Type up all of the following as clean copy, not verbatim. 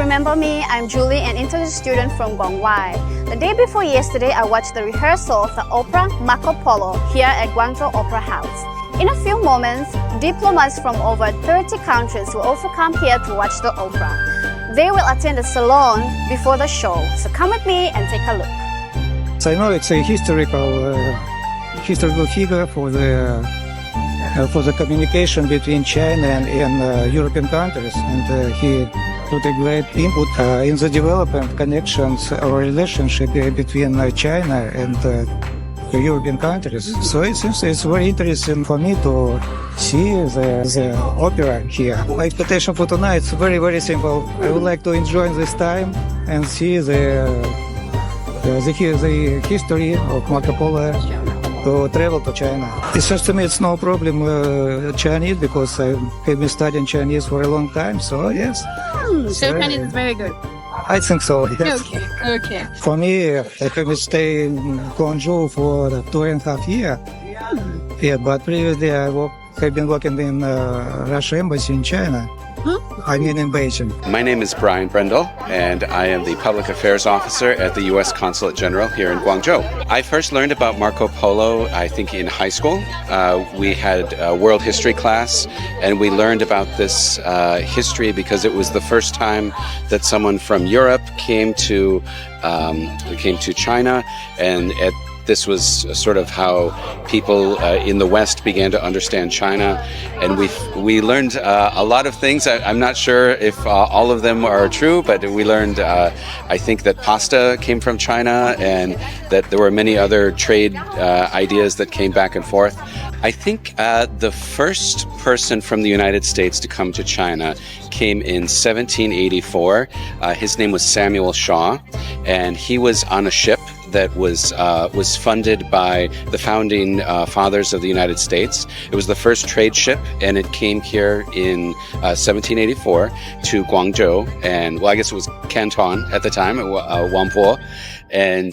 remember me, I'm Julie, an internship student from Guangzhou. The day before yesterday, I watched the rehearsal of the opera Marco Polo here at Guangzhou Opera House. In a few moments, diplomats from over 30 countries will also come here to watch the opera. They will attend the salon before the show, so come with me and take a look. So I know it's a historical figure for the communication between China and European countries, and he put a great input in the development connections or relationship between China and the European countries. So it seems it's very interesting for me to see the opera here. My expectation for tonight is very, very simple. I would like to enjoy this time and see the history of Marco Polo to travel to China. It seems to me it's no problem Chinese, because I've been studying Chinese for a long time, so yes. So Chinese is very good. I think so, yes. Okay. For me, I have stayed in Guangzhou for 2.5 years. Yeah, but previously I have been working in Russian embassy in China. I mean in Belgium. My name is Brian Brendel, and I am the Public Affairs Officer at the U.S. Consulate General here in Guangzhou. I first learned about Marco Polo, I think, in high school. We had a world history class, and we learned about this history because it was the first time that someone from Europe came to China, and this was sort of how people in the West began to understand China, and we learned a lot of things. I'm not sure if all of them are true, but we learned, I think, that pasta came from China, and that there were many other trade ideas that came back and forth. I think the first person from the United States to come to China came in 1784. His name was Samuel Shaw, and he was on a ship that was funded by the founding fathers of the United States. It was the first trade ship, and it came here in 1784 to Guangzhou, and well, I guess it was Canton at the time, Whampoa, and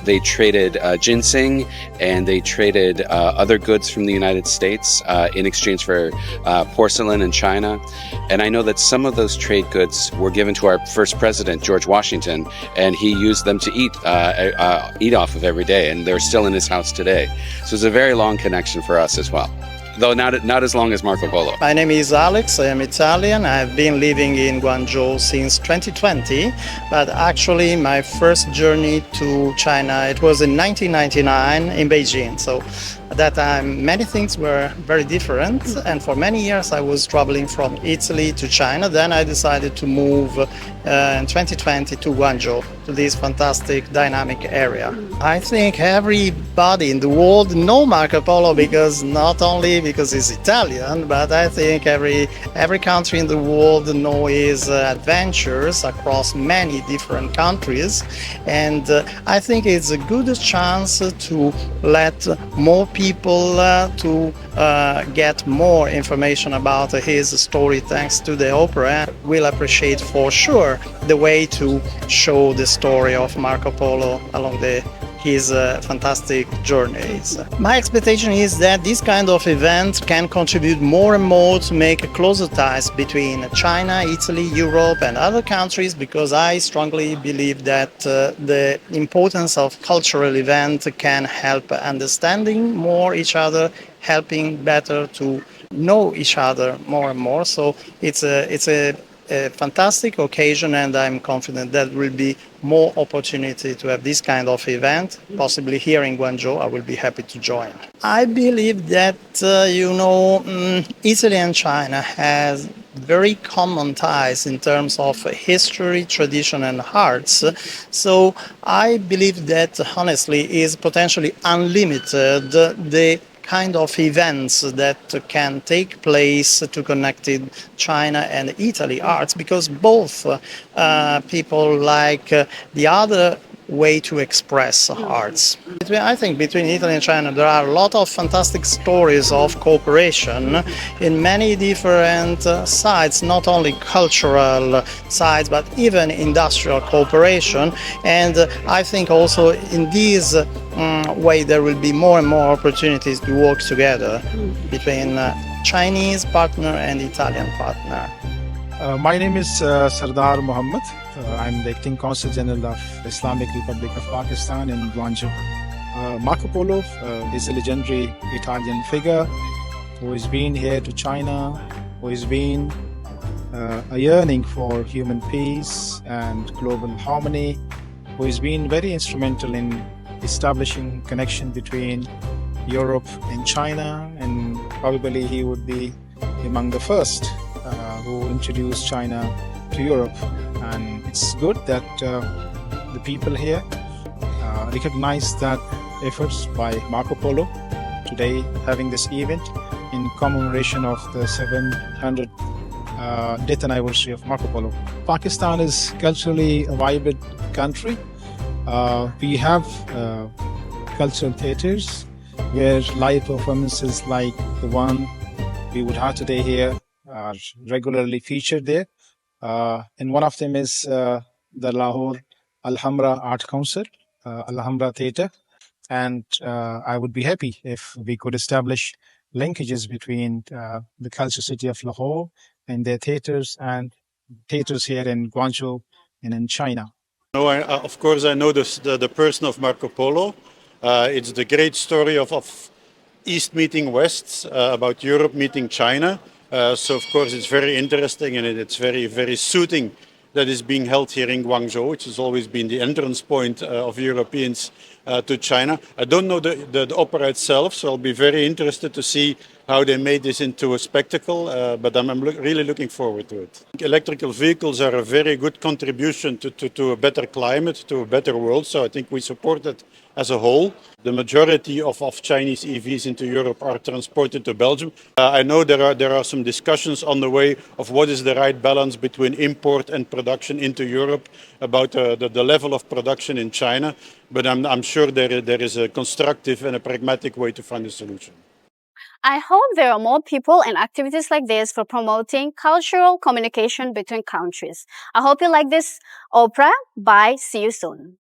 they traded ginseng, and they traded other goods from the United States in exchange for porcelain in China. And I know that some of those trade goods were given to our first president, George Washington, and he used them to eat off of every day, and they're still in his house today. So it's a very long connection for us as well, though not as long as Marco Polo. My name is Alex, I am Italian. I've been living in Guangzhou since 2020, but actually my first journey to China, it was in 1999 in Beijing. So at that time many things were very different, and for many years I was traveling from Italy to China. Then I decided to move in 2020 to Guangzhou, to this fantastic dynamic area. I think everybody in the world know Marco Polo, because not only because he's Italian, but I think every country in the world know his adventures across many different countries, and I think it's a good chance to let more people to get more information about his story thanks to the opera. We'll appreciate for sure the way to show the story of Marco Polo along his fantastic journeys. My expectation is that this kind of event can contribute more and more to make closer ties between China, Italy, Europe and other countries, because I strongly believe that the importance of cultural events can help understanding more each other, helping better to know each other more and more. So it's a fantastic occasion, and I'm confident that there will be more opportunity to have this kind of event, possibly here in Guangzhou. I will be happy to join. I believe that, Italy and China has very common ties in terms of history, tradition and arts. So I believe that, honestly, is potentially unlimited the kind of events that can take place to connect China and Italy arts, because both people like the other way to express arts. I think between Italy and China there are a lot of fantastic stories of cooperation in many different sides, not only cultural sides but even industrial cooperation, and I think also in this way there will be more and more opportunities to work together between Chinese partner and Italian partner. My name is Sardar Muhammad. I'm the acting Consul General of the Islamic Republic of Pakistan in Guangzhou. Marco Polo is a legendary Italian figure who has been here to China, who has been a yearning for human peace and global harmony, who has been very instrumental in establishing connection between Europe and China, and probably he would be among the first who introduced China to Europe. And it's good that the people here recognize that efforts by Marco Polo today, having this event in commemoration of the 700th death anniversary of Marco Polo. Pakistan is culturally a vibrant country. We have cultural theaters where live performances like the one we would have today here are regularly featured there. And one of them is the Lahore Alhambra Art Council, Alhambra Theatre. And I would be happy if we could establish linkages between the culture city of Lahore and their theaters and theaters here in Guangzhou and in China. No, of course, I know the person of Marco Polo. It's the great story of East meeting West, about Europe meeting China. So, of course, it's very interesting and it's very, very suiting that is being held here in Guangzhou, which has always been the entrance point of Europeans to China. I don't know the opera itself, so I'll be very interested to see how they made this into a spectacle, but I'm really looking forward to it. Electrical vehicles are a very good contribution to a better climate, to a better world, so I think we support it as a whole. The majority of Chinese EVs into Europe are transported to Belgium. I know there are some discussions on the way of what is the right balance between import and production into Europe, about the level of production in China, but I'm sure there is a constructive and a pragmatic way to find a solution. I hope there are more people and activities like this for promoting cultural communication between countries. I hope you like this opera. Bye. See you soon.